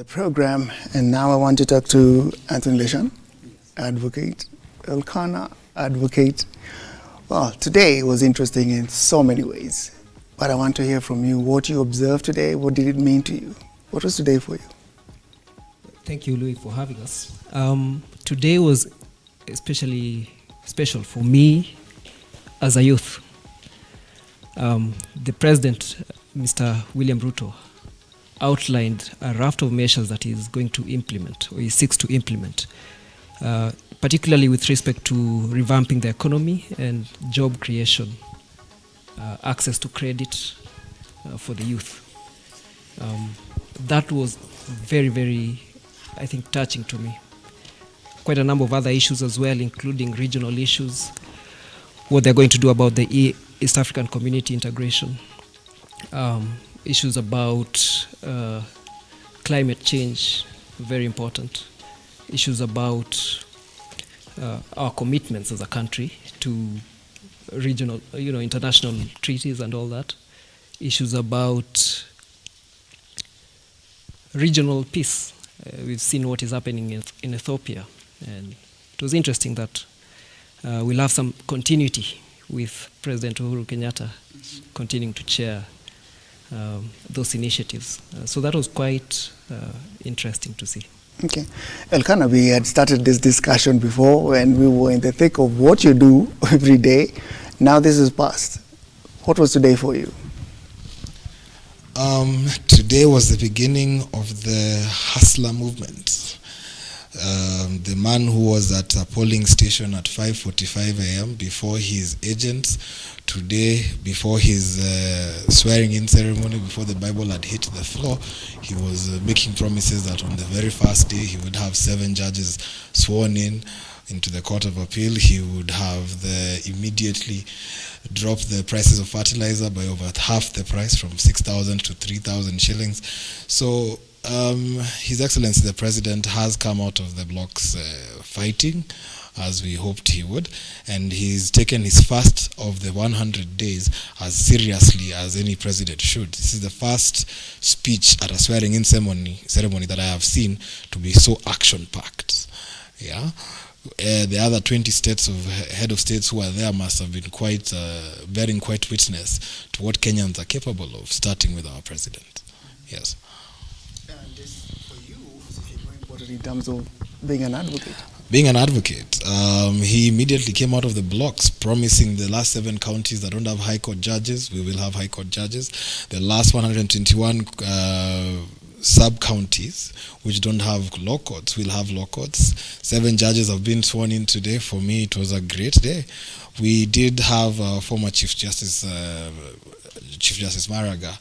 program, and now I want to talk to Anthony Leshan, advocate, Elakana, advocate. Well, today was interesting in so many ways, but I want to hear from you what you observed today. What did it mean to you? What was today for you? Thank you, Louis, for having us. Today was especially special for me as a youth. The president, Mr. William Ruto, outlined a raft of measures that he is going to implement, or he seeks to implement, particularly with respect to revamping the economy and job creation, access to credit for the youth. That was very, very, I think, touching to me. Quite a number of other issues as well, including regional issues, what they're going to do about the East African community integration, issues about climate change, very important, issues about our commitments as a country to regional, international treaties and all that, issues about regional peace. We've seen what is happening in Ethiopia, and it was interesting that we'll have some continuity with President Uhuru Kenyatta continuing to chair those initiatives. So that was quite interesting to see. Okay. Elakana, we had started this discussion before when we were in the thick of what you do every day. Now this is past. What was today for you? Today was the beginning of the hustler movement. The man who was at a polling station at 5:45 a.m. before his agents, today before his swearing-in ceremony, before the Bible had hit the floor, he was making promises that on the very first day he would have 7 judges sworn in into the Court of Appeal. He would have immediately drop the prices of fertilizer by over half the price, from 6,000 to 3,000 shillings. So His Excellency the President has come out of the blocks fighting, as we hoped he would, and he's taken his first of the 100 days as seriously as any president should. This is the first speech at a swearing-in ceremony that I have seen to be so action-packed. Yeah. The other 20 states of head of states who are there must have been quite bearing quite witness to what Kenyans are capable of, starting with our president. Yes. And this for you is very important in terms of being an advocate. Being an advocate, he immediately came out of the blocks promising the last 7 counties that don't have high court judges, we will have high court judges. The last 121 sub-counties which don't have law courts will have law courts. 7 judges have been sworn in today. For me, it was a great day. We did have former Chief Justice Maraga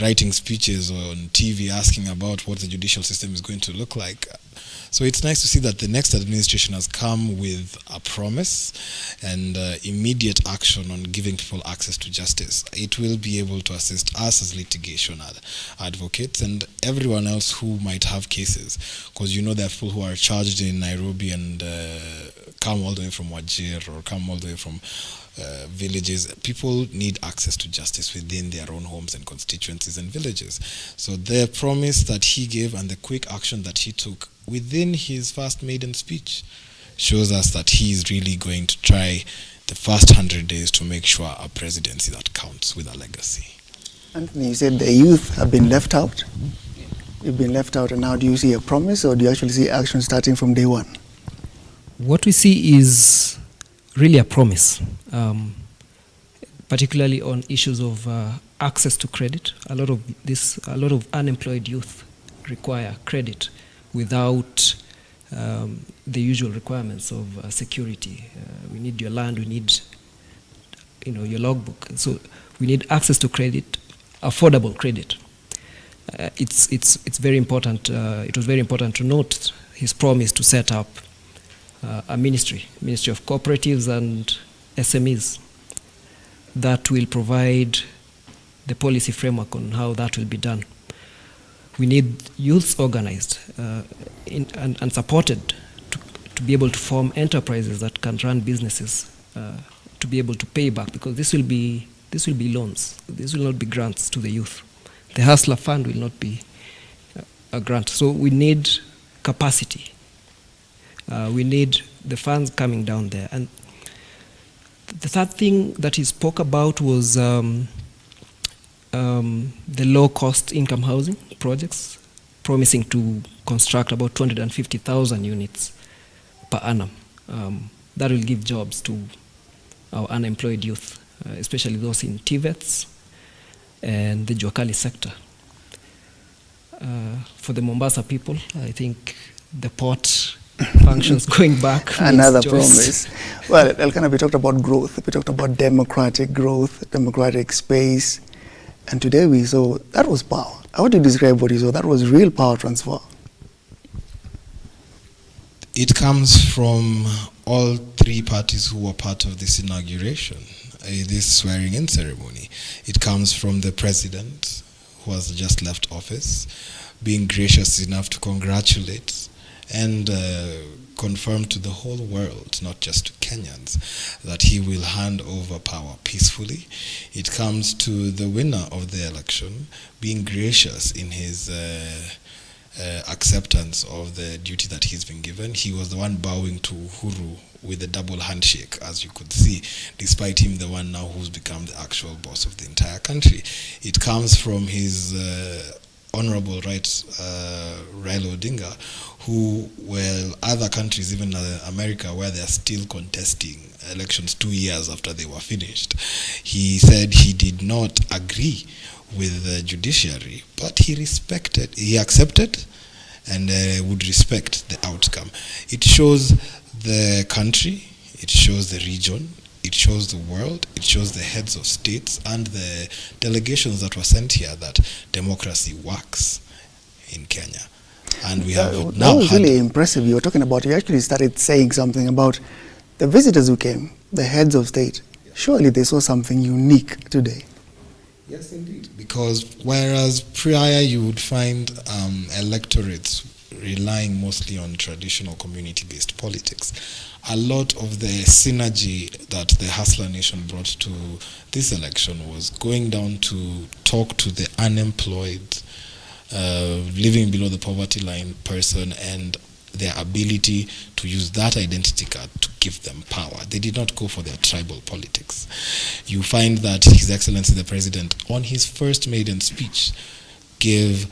writing speeches on TV asking about what the judicial system is going to look like. So it's nice to see that the next administration has come with a promise and immediate action on giving people access to justice. It will be able to assist us as litigation advocates and everyone else who might have cases, because there are people who are charged in Nairobi and come all the way from Wajir or come all the way from villages. People need access to justice within their own homes and constituencies and villages. So the promise that he gave and the quick action that he took within his first maiden speech shows us that he is really going to try the first 100 days to make sure a presidency that counts with a legacy. Anthony, you said the youth have been left out. You've been left out, and now do you see a promise, or do you actually see action starting from day one? What we see is really a promise, particularly on issues of access to credit. A lot of unemployed youth require credit without the usual requirements of security. We need your land, we need your logbook. So we need access to credit, affordable credit. It's very important. It was very important to note his promise to set up a ministry of cooperatives and SMEs that will provide the policy framework on how that will be done. We need youths organized and supported to be able to form enterprises that can run businesses, to be able to pay back, because this will be loans. This will not be grants to the youth. The Hustler Fund will not be a grant. So we need capacity. We need the funds coming down there. And the third thing that he spoke about was the low-cost income housing projects, promising to construct about 250,000 units per annum. That will give jobs to our unemployed youth, especially those in TVETs and the Juakali sector. For the Mombasa people, I think the port functions going back. Another promise. Well, Elakana, we talked about growth. We talked about democratic growth, democratic space. And today we saw that was power. How would you describe what you saw? That was real power transfer. It comes from all three parties who were part of this inauguration, this swearing-in ceremony. It comes from the president, who has just left office, being gracious enough to congratulate and confirm to the whole world, not just to Kenyans, that he will hand over power peacefully. It comes to the winner of the election being gracious in his acceptance of the duty that he's been given. He was the one bowing to Uhuru with a double handshake, as you could see, despite him the one now who's become the actual boss of the entire country. It comes from his honorable right, Raila Odinga, who, well, other countries, even America, where they're still contesting elections 2 years after they were finished, he said he did not agree with the judiciary, but he accepted and would respect the outcome. It shows the country, it shows the region, it shows the world, it shows the heads of states and the delegations that were sent here that democracy works in Kenya. And we have now. That was really impressive. You were talking about, you actually started saying something about the visitors who came, the heads of state. Surely they saw something unique today. Yes, indeed. Because whereas prior you would find electorates relying mostly on traditional community-based politics, a lot of the synergy that the Hustler Nation brought to this election was going down to talk to the unemployed, living below the poverty line person, and their ability to use that identity card to give them power. They did not go for their tribal politics. You find that His Excellency the President, on his first maiden speech, gave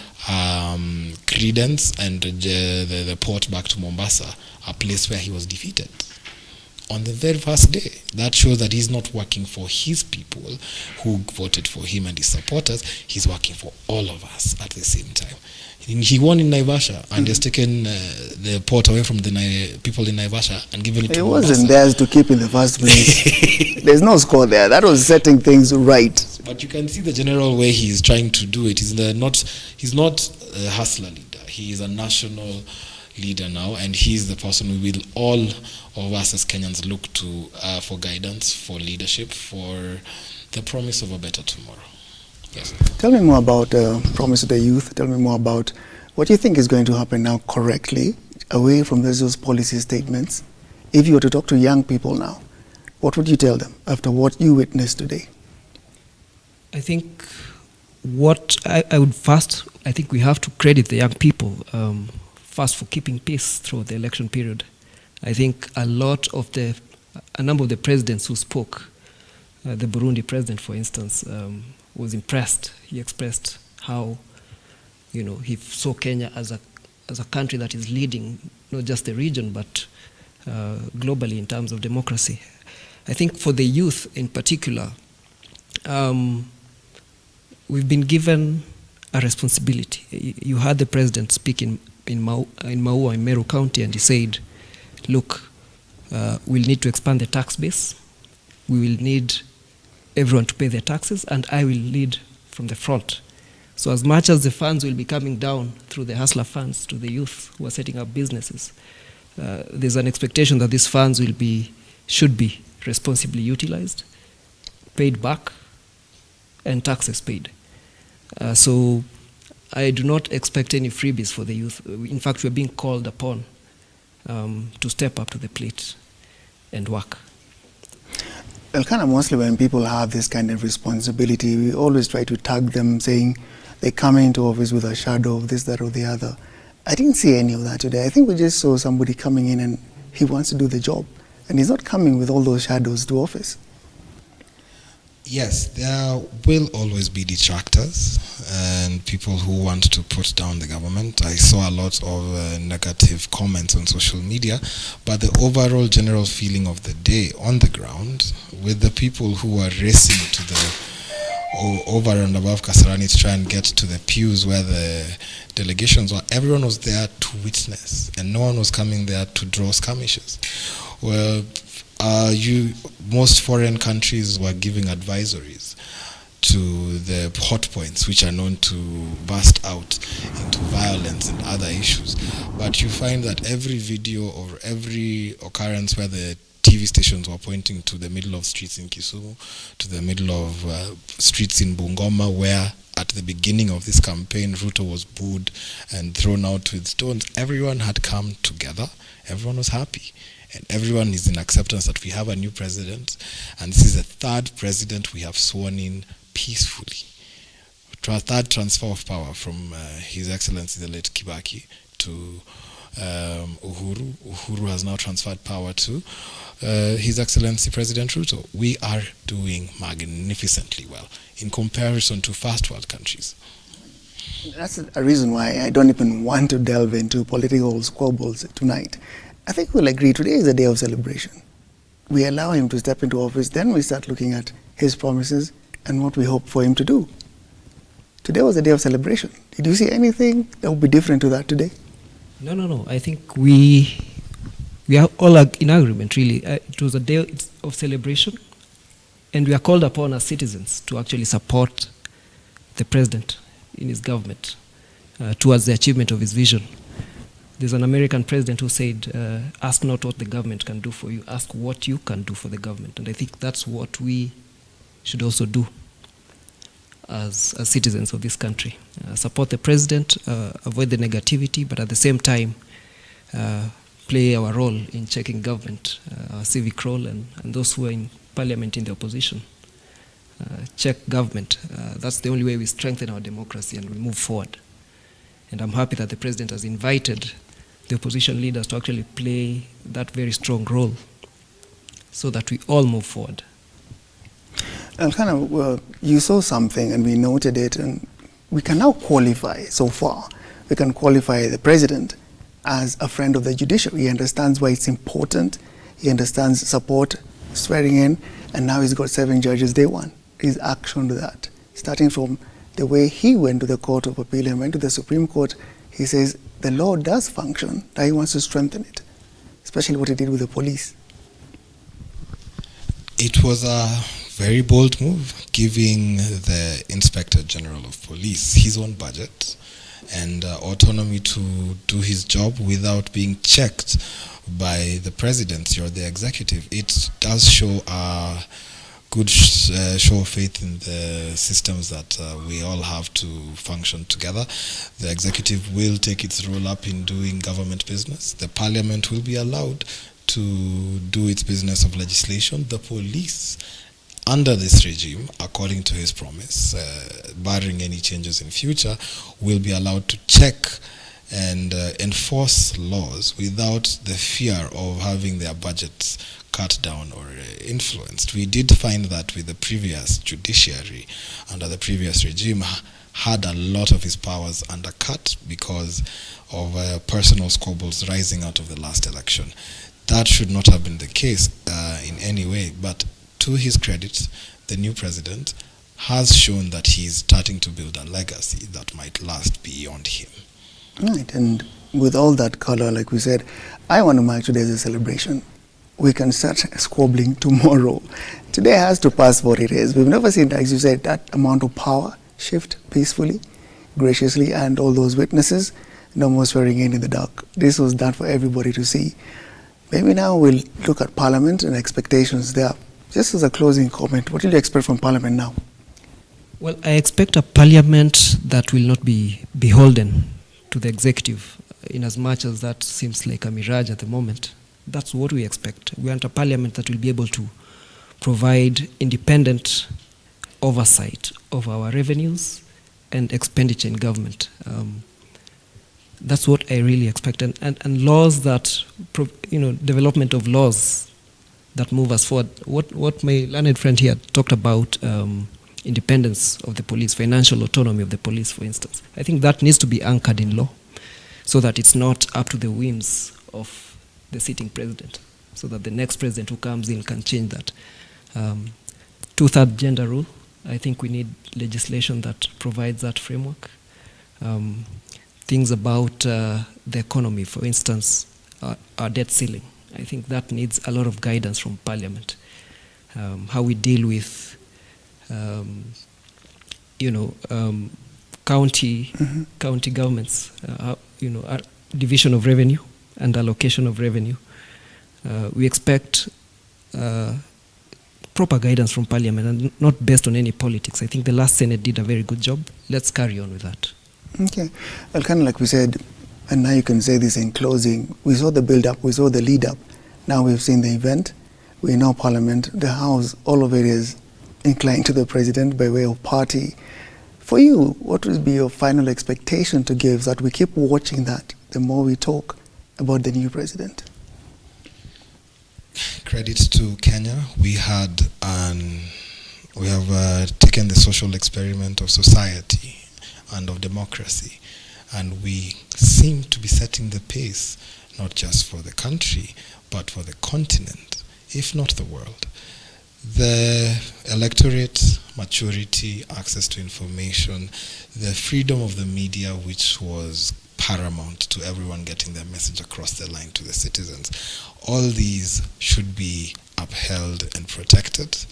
credence and the port back to Mombasa, a place where he was defeated. On the very first day, that shows that he's not working for his people who voted for him and his supporters. He's working for all of us at the same time. He won in Naivasha and has taken the port away from the people in Naivasha and given it to Mombasa. It wasn't theirs to keep in the first place. There's no score there. That was setting things right. But you can see the general way he is trying to do it. He's not a hustler leader. He is a national leader now, and he's the person we will all of us as Kenyans look to for guidance, for leadership, for the promise of a better tomorrow. Yes. Tell me more about promise to the youth. Tell me more about what you think is going to happen now correctly, away from those policy statements. If you were to talk to young people now, what would you tell them after what you witnessed today? I think what I would first, I think we have to credit the young people first for keeping peace through the election period. I think a number of the presidents who spoke, the Burundi president, for instance, was impressed. He expressed how, he saw Kenya as a country that is leading not just the region but globally in terms of democracy. I think for the youth in particular, we've been given a responsibility. You heard the president speak in Maua, in Meru County, and he said, look, we'll need to expand the tax base. We will need everyone to pay their taxes, and I will lead from the front. So as much as the funds will be coming down through the hustler funds to the youth who are setting up businesses, there's an expectation that these funds should be responsibly utilized, paid back, and taxes paid. So I do not expect any freebies for the youth. In fact, we're being called upon to step up to the plate and work. Elakana, mostly when people have this kind of responsibility, we always try to tag them saying they come into office with a shadow of this, that, or the other. I didn't see any of that today. I think we just saw somebody coming in and he wants to do the job. And he's not coming with all those shadows to office. Yes, there will always be detractors and people who want to put down the government. I saw a lot of negative comments on social media, but the overall general feeling of the day on the ground, with the people who are racing to the over and above Kasarani to try and get to the pews where the delegations were, everyone was there to witness, and no one was coming there to draw skirmishes. Well, most foreign countries were giving advisories to the hot points, which are known to burst out into violence and other issues. But you find that every video or every occurrence where the TV stations were pointing to the middle of streets in Kisumu, to the middle of streets in Bungoma, where at the beginning of this campaign, Ruto was booed and thrown out with stones. Everyone had come together. Everyone was happy. And everyone is in acceptance that we have a new president, and this is the third president we have sworn in peacefully. Third transfer of power from His Excellency the late Kibaki to Uhuru. Uhuru has now transferred power to His Excellency President Ruto. We are doing magnificently well in comparison to first world countries. That's a reason why I don't even want to delve into political squabbles tonight. I think we'll agree today is a day of celebration. We allow him to step into office, then we start looking at his promises and what we hope for him to do. Today was a day of celebration. Did you see anything that would be different to that today? No. I think we are all in agreement, really. It was a day of celebration, and we are called upon as citizens to actually support the president in his government towards the achievement of his vision. There's an American president who said, ask not what the government can do for you, ask what you can do for the government. And I think that's what we should also do as citizens of this country. Support the president, avoid the negativity, but at the same time, play our role in checking government, our civic role, and those who are in parliament in the opposition. Check government. That's the only way we strengthen our democracy and we move forward. And I'm happy that the president has invited the opposition leaders to actually play that very strong role so that we all move forward. Elakana, you saw something and we noted it, and we can now qualify so far. We can qualify the president as a friend of the judiciary. He understands why it's important. He understands support, swearing in, and now he's got 7 judges day one. His action to that, starting from the way he went to the Court of Appeal and went to the Supreme Court, he says the law does function, that he wants to strengthen it, especially what he did with the police. It was a very bold move, giving the Inspector General of Police his own budget and autonomy to do his job without being checked by the presidency or the executive. It does show a good show of faith in the systems that we all have to function together. The executive will take its role up in doing government business. The parliament will be allowed to do its business of legislation. The police, under this regime, according to his promise, barring any changes in future, will be allowed to check and enforce laws without the fear of having their budgets cut down or influenced. We did find that with the previous judiciary, under the previous regime, had a lot of his powers undercut because of personal squabbles rising out of the last election. That should not have been the case in any way, but to his credit, the new president has shown that he's starting to build a legacy that might last beyond him. Right, and with all that color, like we said, I want to mark today as a celebration. We can start squabbling tomorrow. Today has to pass what it is. We've never seen, as you said, that amount of power shift peacefully, graciously, and all those witnesses, no more swearing in the dark. This was done for everybody to see. Maybe now we'll look at Parliament and expectations there. Just as a closing comment, what do you expect from Parliament now? Well, I expect a Parliament that will not be beholden to the executive, in as much as that seems like a mirage at the moment. That's what we expect. We want a Parliament that will be able to provide independent oversight of our revenues and expenditure in government. That's what I really expect, and laws that, development of laws that move us forward. What my learned friend here talked about, independence of the police, financial autonomy of the police, for instance. I think that needs to be anchored in law, so that it's not up to the whims of the sitting president, so that the next president who comes in can change that. Two-third gender rule. I think we need legislation that provides that framework. Things about the economy, for instance, our debt ceiling. I think that needs a lot of guidance from Parliament. How we deal with, county governments, our division of revenue and allocation of revenue. We expect proper guidance from Parliament and not based on any politics. I think the last Senate did a very good job. Let's carry on with that. Okay. Well, kind of like we said, and now you can say this in closing, we saw the build-up, we saw the lead-up. Now we've seen the event. We know Parliament, the House, all of it is inclined to the president by way of party. For you, what would be your final expectation to give so that we keep watching that the more we talk about the new president? Credit to Kenya. We have taken the social experiment of society and of democracy, and we seem to be setting the pace, not just for the country, but for the continent, if not the world. The electorate, maturity, access to information, the freedom of the media, which was paramount to everyone getting their message across the line to the citizens. All these should be upheld and protected.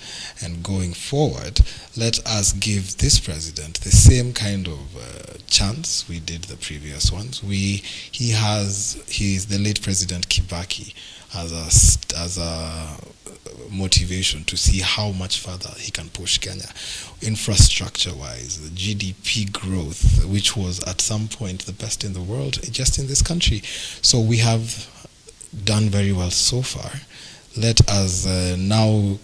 And going forward, let us give this president the same kind of chance we did the previous ones. He is the late President Kibaki as a motivation to see how much further he can push Kenya. Infrastructure-wise, the GDP growth, which was at some point the best in the world, just in this country. So we have done very well so far. Let us now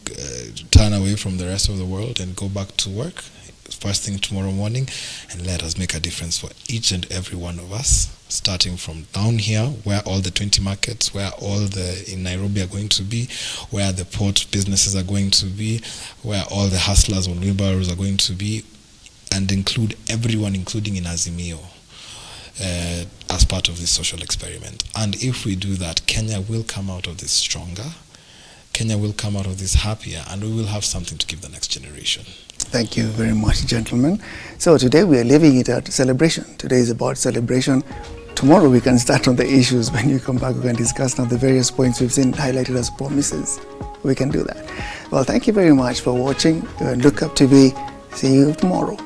turn away from the rest of the world and go back to work first thing tomorrow morning, and let us make a difference for each and every one of us, starting from down here, where all the 20 markets, where all the in Nairobi are going to be, where the port businesses are going to be, where all the hustlers on wheelbarrows are going to be, and include everyone, including in Azimio, as part of this social experiment. And if we do that, Kenya will come out of this stronger, Kenya will come out of this happier, and we will have something to give the next generation. Thank you very much, gentlemen. So today we are leaving it at celebration. Today is about celebration. Tomorrow we can start on the issues. When you come back, we can discuss now the various points we've seen highlighted as promises. We can do that. Well, thank you very much for watching. Look Up TV. See you tomorrow.